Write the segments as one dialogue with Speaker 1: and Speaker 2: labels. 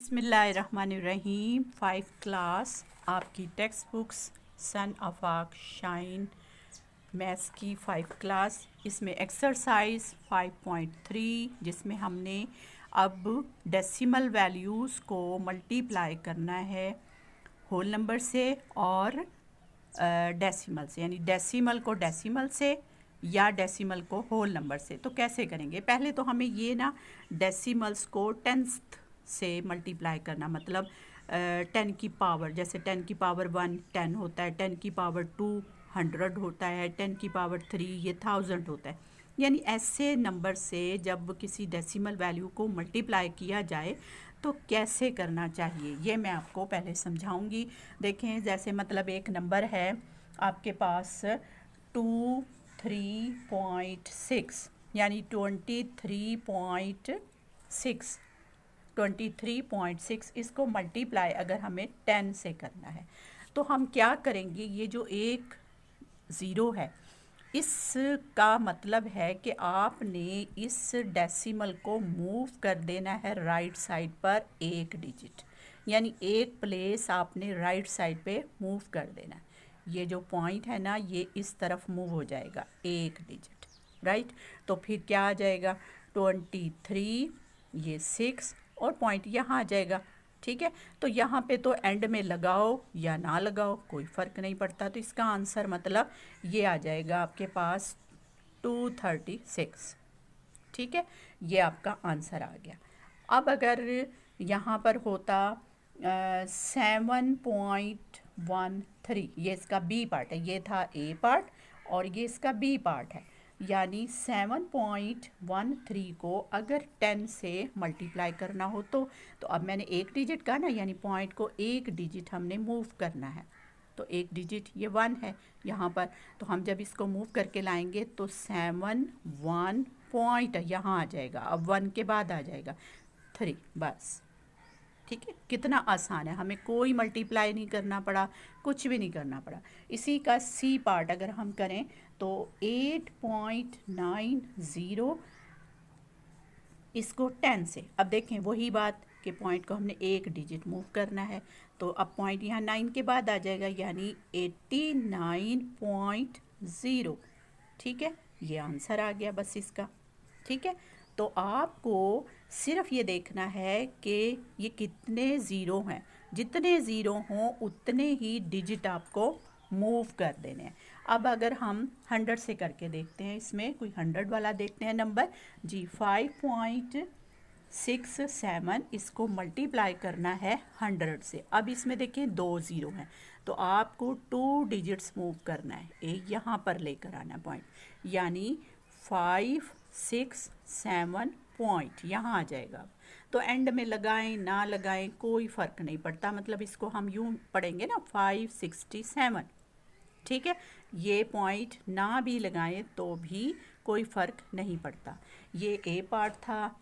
Speaker 1: बिस्मिल्लाहिर्रहमानिर्रहीम। 5 क्लास आपकी text books सन आफाक shine maths की 5 क्लास, इसमें एक्सरसाइज 5.3 जिसमें हमने अब डेसिमल वैल्यूज़ को मल्टीप्लाई करना है होल नंबर से और डेसिमल से, यानी डेसिमल को डेसिमल से या डेसिमल को होल नंबर से। तो कैसे करेंगे? पहले तो हमें ये ना डेसिमल्स को टेंथ से मल्टीप्लाई करना, मतलब 10 की पावर, जैसे 10 की पावर 1 10 होता है, 10 की पावर 2 100 होता है, 10 की पावर 3 ये 1000 होता है। यानी ऐसे नंबर से जब किसी डेसिमल वैल्यू को मल्टीप्लाई किया जाए तो कैसे करना चाहिए ये मैं आपको पहले समझाऊंगी। देखें, जैसे मतलब एक नंबर है आपके पास 23.6 यानी 23.6 इसको मल्टीप्लाई अगर हमें 10 से करना है तो हम क्या करेंगे? ये जो एक ज़ीरो है इसका मतलब है कि आपने इस डेसिमल को मूव कर देना है राइट साइड पर एक डिजिट, यानी एक प्लेस आपने राइट साइड पे मूव कर देना है। ये जो पॉइंट है ना ये इस तरफ मूव हो जाएगा एक डिजिट, राइट। तो फिर क्या आ जाएगा? 23, ये 6 और पॉइंट यहाँ आ जाएगा, ठीक है। तो यहाँ पे तो एंड में लगाओ या ना लगाओ कोई फ़र्क नहीं पड़ता। तो इसका आंसर मतलब ये आ जाएगा आपके पास 236, ठीक है। ये आपका आंसर आ गया। अब अगर यहाँ पर होता 7.13, ये इसका बी पार्ट है, ये था ए पार्ट और ये इसका बी पार्ट है, यानी 7.13 को अगर 10 से मल्टीप्लाई करना हो तो अब मैंने एक डिजिट कहा ना, यानी पॉइंट को एक डिजिट हमने मूव करना है। तो एक डिजिट ये 1 है यहाँ पर, तो हम जब इसको मूव करके लाएंगे तो 7 1 पॉइंट यहाँ आ जाएगा, अब 1 के बाद आ जाएगा 3, बस, ठीक है। कितना आसान है, हमें कोई मल्टीप्लाई नहीं करना पड़ा, कुछ भी नहीं करना पड़ा। इसी का सी पार्ट अगर हम करें तो 8.90 इसको 10 से, अब देखें वही बात कि पॉइंट को हमने एक डिजिट मूव करना है, तो अब पॉइंट यहाँ 9 के बाद आ जाएगा, यानी 89.0, ठीक है। ये आंसर आ गया बस इसका, ठीक है। तो आपको सिर्फ ये देखना है कि ये कितने ज़ीरो हैं, जितने ज़ीरो हों उतने ही डिजिट आपको मूव कर देने हैं। अब अगर हम 100 से करके देखते हैं, इसमें कोई 100 वाला देखते हैं नंबर जी। 5.67 इसको मल्टीप्लाई करना है 100 से। अब इसमें देखें 2 ज़ीरो हैं तो आपको 2 डिजिट्स मूव करना है, एक यहाँ पर लेकर आना पॉइंट, यानी 567 पॉइंट यहाँ आ जाएगा। तो एंड में लगाएं ना लगाएं कोई फ़र्क नहीं पड़ता, मतलब इसको हम यूँ पढ़ेंगे ना 567, ठीक है। ये पॉइंट ना भी लगाएं तो भी कोई फ़र्क नहीं पड़ता। ये ए पार्ट था,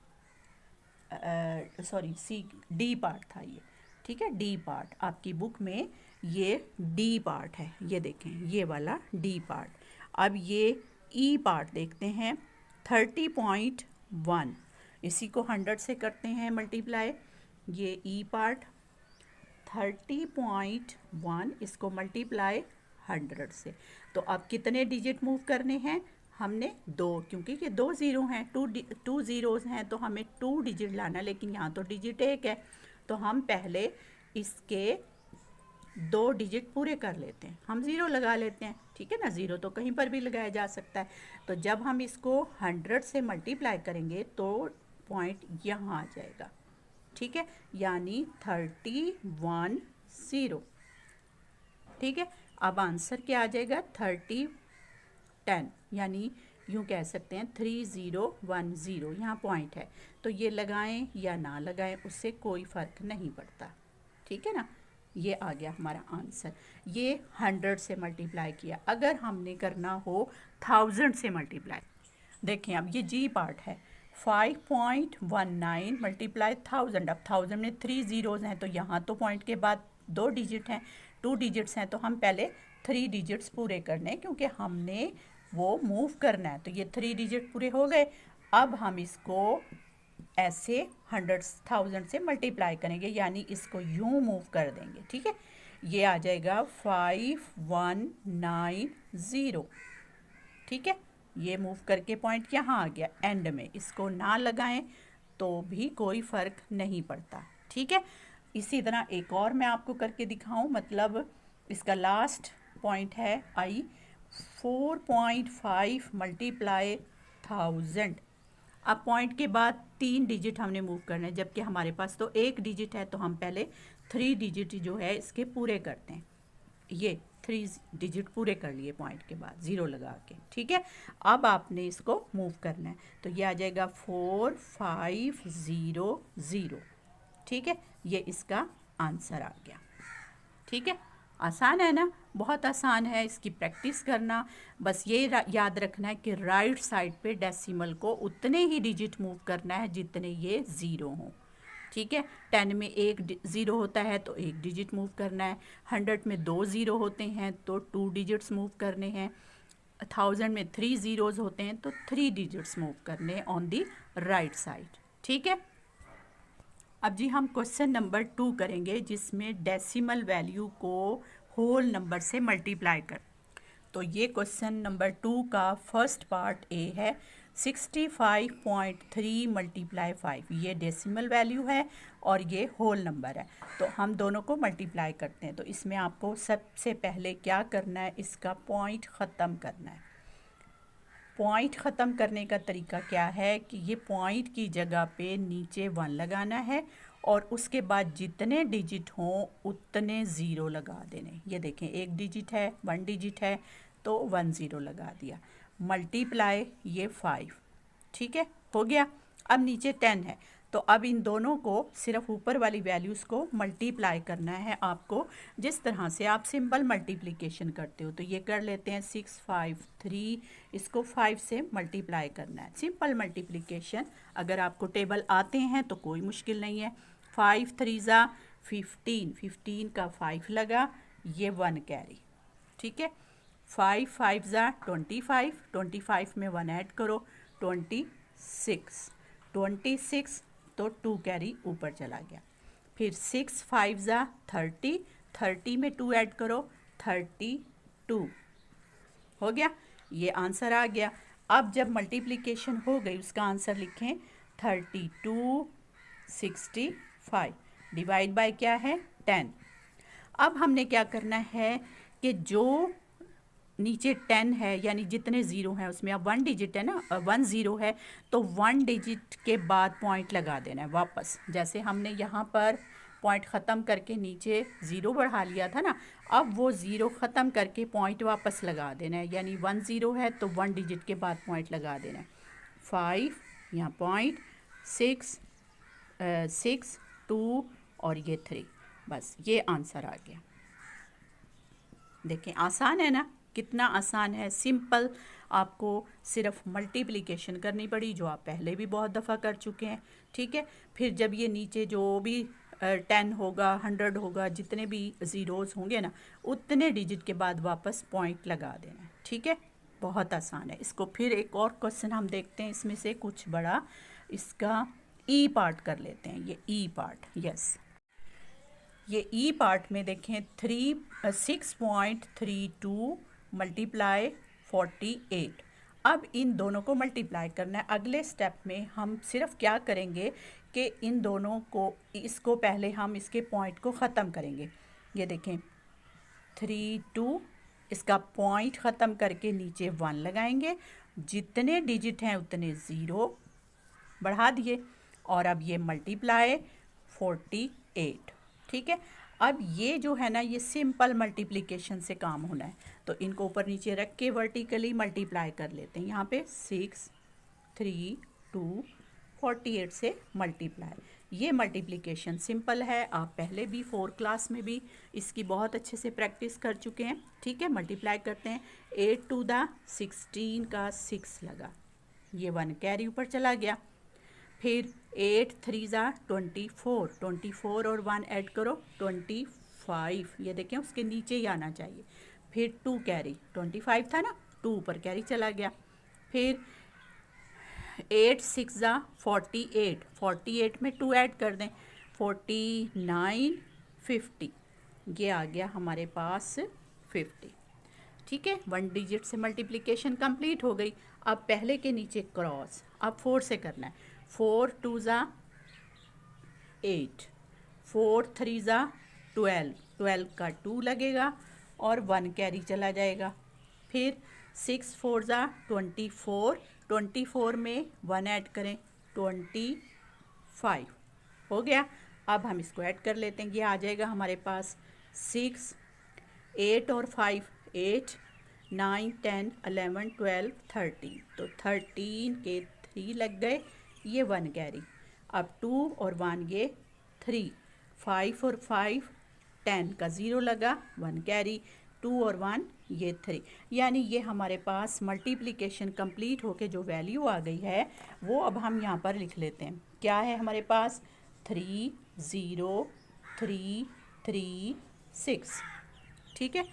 Speaker 1: सॉरी सी डी पार्ट था ये, ठीक है। डी पार्ट आपकी बुक में ये डी पार्ट है, ये देखें ये वाला डी पार्ट। अब ये ई पार्ट देखते हैं 30.1, इसी को 100 से करते हैं मल्टीप्लाई। ये ई पार्ट 30.1 इसको मल्टीप्लाई 100 से, तो अब कितने डिजिट मूव करने हैं हमने? 2, क्योंकि ये 2 ज़ीरो हैं, 2 ज़ीरोज़ हैं तो हमें 2 डिजिट लाना, लेकिन यहाँ तो डिजिट एक है तो हम पहले इसके 2 डिजिट पूरे कर लेते हैं, हम ज़ीरो लगा लेते हैं, ठीक है ना। ज़ीरो तो कहीं पर भी लगाया जा सकता है। तो जब हम इसको 100 से मल्टीप्लाई करेंगे तो पॉइंट यहाँ आ जाएगा, ठीक है, यानी 310, ठीक है। अब आंसर क्या आ जाएगा? 3010, यानी यूँ कह सकते हैं 3010, यहाँ पॉइंट है तो ये लगाएं या ना लगाएं उससे कोई फ़र्क नहीं पड़ता, ठीक है ना। ये आ गया हमारा आंसर। ये 100 से मल्टीप्लाई किया। अगर हमने करना हो 1000 से मल्टीप्लाई, देखें अब ये जी पार्ट है 5.19 मल्टीप्लाई 1000, अब 1000 में 3 ज़ीरोज़ हैं तो यहाँ तो पॉइंट के बाद 2 डिजिट हैं, 2 डिजिट्स हैं तो हम पहले 3 डिजिट्स पूरे करने हैं क्योंकि हमने वो मूव करना है। तो ये 3 डिजिट पूरे हो गए। अब हम इसको ऐसे 100,000 से मल्टीप्लाई करेंगे, यानी इसको यूं मूव कर देंगे। ठीक है, ये आ जाएगा 5190। ठीक है, ये मूव करके पॉइंट यहाँ आ गया एंड में। इसको ना लगाएं तो भी कोई फ़र्क नहीं पड़ता। ठीक है, इसी तरह एक और मैं आपको करके दिखाऊं, मतलब इसका लास्ट पॉइंट है आई 4.5 मल्टीप्लाई 1000। अब पॉइंट के बाद 3 डिजिट हमने मूव करना है, जबकि हमारे पास तो 1 डिजिट है, तो हम पहले 3 डिजिट जो है इसके पूरे करते हैं। ये 3 डिजिट पूरे कर लिए पॉइंट के बाद 0 लगा के। ठीक है, अब आपने इसको मूव करना है, तो ये आ जाएगा 4500। ठीक है, ये इसका आंसर आ गया। ठीक है, आसान है ना, बहुत आसान है इसकी प्रैक्टिस करना। बस ये याद रखना है कि राइट साइड पे डेसिमल को उतने ही डिजिट मूव करना है जितने ये ज़ीरो हों। ठीक है, 10 में 1 ज़ीरो होता है तो 1 डिजिट मूव करना है, 100 में 2 ज़ीरो होते हैं तो 2 डिजिट्स मूव करने हैं, 1000 में 3 ज़ीरोज़ होते हैं तो 3 डिजिट्स मूव करने हैं ऑन दी राइट साइड। ठीक है, अब जी हम क्वेश्चन नंबर 2 करेंगे, जिसमें डेसिमल वैल्यू को होल नंबर से मल्टीप्लाई कर। तो ये क्वेश्चन नंबर 2 का फर्स्ट पार्ट ए है। 65.3 मल्टीप्लाई 5, ये डेसिमल वैल्यू है और ये होल नंबर है, तो हम दोनों को मल्टीप्लाई करते हैं। तो इसमें आपको सबसे पहले क्या करना है, इसका पॉइंट ख़त्म करना है। पॉइंट ख़त्म करने का तरीका क्या है कि ये पॉइंट की जगह पे नीचे 1 लगाना है और उसके बाद जितने डिजिट हों उतने ज़ीरो लगा देने। ये देखें, 1 डिजिट है, 1 डिजिट है तो 1 ज़ीरो लगा दिया। मल्टीप्लाई ये 5। ठीक है, हो गया। अब नीचे 10 है, तो अब इन दोनों को सिर्फ ऊपर वाली वैल्यूज़ को मल्टीप्लाई करना है आपको, जिस तरह से आप सिंपल मल्टीप्लिकेशन करते हो। तो ये कर लेते हैं 653, इसको 5 से मल्टीप्लाई करना है, सिंपल मल्टीप्लिकेशन। अगर आपको टेबल आते हैं तो कोई मुश्किल नहीं है। 5 3 ज़ा 15, 15 का 5 लगा, ये 1 कैरी। ठीक है, 5 5 ज़ा 25, 25 में 1 ऐड करो 26, 26 तो 2 कैरी ऊपर चला गया। फिर 6 5 ज़ा 30, 30 में 2 ऐड करो 32, हो गया। ये आंसर आ गया। अब जब मल्टीप्लिकेशन हो गई उसका आंसर लिखें 32 65, डिवाइड बाय क्या है 10। अब हमने क्या करना है कि जो नीचे 10 है, यानी जितने ज़ीरो हैं उसमें अब 1 डिजिट है ना, 1 ज़ीरो है, तो 1 डिजिट के बाद पॉइंट लगा देना है वापस। जैसे हमने यहाँ पर पॉइंट ख़त्म करके नीचे ज़ीरो बढ़ा लिया था ना, अब वो ज़ीरो ख़त्म करके पॉइंट वापस लगा देना है। यानी 1 ज़ीरो है तो 1 डिजिट के बाद पॉइंट लगा देना है। 5 यहाँ पॉइंट, 6 2 और ये 3, बस ये आंसर आ गया। देखें, आसान है ना, कितना आसान है, सिंपल। आपको सिर्फ मल्टीप्लिकेशन करनी पड़ी, जो आप पहले भी बहुत दफ़ा कर चुके हैं। ठीक है, फिर जब ये नीचे जो भी 10 होगा, 100 होगा, जितने भी ज़ीरोज़ होंगे ना, उतने डिजिट के बाद वापस पॉइंट लगा देना है। ठीक है, बहुत आसान है। इसको फिर एक और क्वेश्चन हम देखते हैं, इसमें से कुछ बड़ा, इसका ई पार्ट कर लेते हैं। ये ई पार्ट, यस, ये ई पार्ट में देखें 6.32 मल्टीप्लाई 48। अब इन दोनों को मल्टीप्लाई करना है। अगले स्टेप में हम सिर्फ क्या करेंगे कि इन दोनों को, इसको पहले हम इसके पॉइंट को ख़त्म करेंगे। ये देखें 32, इसका पॉइंट ख़त्म करके नीचे 1 लगाएंगे, जितने डिजिट हैं उतने ज़ीरो बढ़ा दिए, और अब ये मल्टीप्लाई 48। ठीक है, अब ये जो है ना, ये सिंपल मल्टीप्लिकेशन से काम होना है, तो इनको ऊपर नीचे रख के वर्टिकली मल्टीप्लाई कर लेते हैं। यहाँ पे 6 3 2 48 से मल्टीप्लाई। ये मल्टीप्लिकेशन सिंपल है, आप पहले भी 4 क्लास में भी इसकी बहुत अच्छे से प्रैक्टिस कर चुके हैं। ठीक है, मल्टीप्लाई करते हैं। 8 2 दा 16 का 6 लगा, ये 1 कैरी ऊपर चला गया। फिर 8 3 ज़ा 24, 24 और 1 ऐड करो 25, ये देखें उसके नीचे ही आना चाहिए। फिर 2 कैरी, 25 था ना, 2 ऊपर कैरी चला गया। फिर 8 6 ज़ा 48, 48 में 2 ऐड कर दें, 49 50, ये आ गया हमारे पास 50। ठीक है, 1 डिजिट से मल्टीप्लिकेशन कंप्लीट हो गई। अब पहले के नीचे क्रॉस, अब 4 से करना है। 4 2 ज़ा 8, 4 3 ज़ा 12, 12 का 2 लगेगा और 1 कैरी चला जाएगा। फिर 6 4 ज़ा 24, 24 में 1 ऐड करें, 25 हो गया। अब हम इसको ऐड कर लेते हैं, ये आ जाएगा हमारे पास 6 8 और 5 8 9 10 11 12 13, तो 13 के 3 लग गए, ये 1 कैरी। अब 2 और 1 ये 3, 5 और 5 10 का 0 लगा, 1 कैरी, 2 और 1 ये 3। यानी ये हमारे पास मल्टीप्लिकेशन कंप्लीट होके जो वैल्यू आ गई है वो अब हम यहाँ पर लिख लेते हैं। क्या है हमारे पास? 3 0 3 3 6। ठीक है,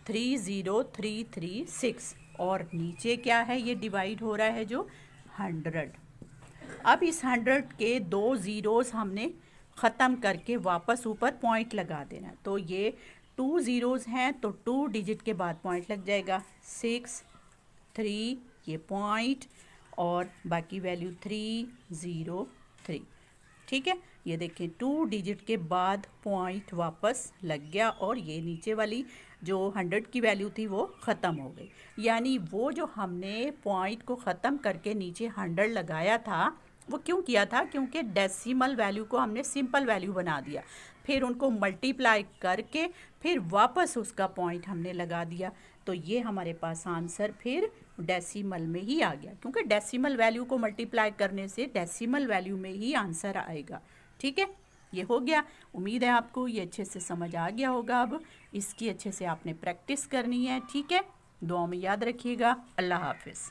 Speaker 1: 3 0 3 3 6, और नीचे क्या है? ये डिवाइड हो रहा है जो 100। अब इस 100 के 2 ज़ीरोज़ हमने ख़त्म करके वापस ऊपर पॉइंट लगा देना है। तो ये 2 ज़ीरोज़ हैं तो 2 डिजिट के बाद पॉइंट लग जाएगा, 6 3 ये पॉइंट और बाकी वैल्यू 3 0 3। ठीक है, ये देखें 2 डिजिट के बाद पॉइंट वापस लग गया और ये नीचे वाली जो 100 की वैल्यू थी वो ख़त्म हो गई। यानी वो जो हमने पॉइंट को ख़त्म करके नीचे 100 लगाया था वो क्यों किया था? क्योंकि डेसिमल वैल्यू को हमने सिंपल वैल्यू बना दिया, फिर उनको मल्टीप्लाई करके फिर वापस उसका पॉइंट हमने लगा दिया। तो ये हमारे पास आंसर फिर डेसिमल में ही आ गया, क्योंकि डेसिमल वैल्यू को मल्टीप्लाई करने से डेसिमल वैल्यू में ही आंसर आएगा। ठीक है, ये हो गया। उम्मीद है आपको ये अच्छे से समझ आ गया होगा। अब इसकी अच्छे से आपने प्रैक्टिस करनी है। ठीक है, दुआ में याद रखिएगा। अल्लाह हाफिज़।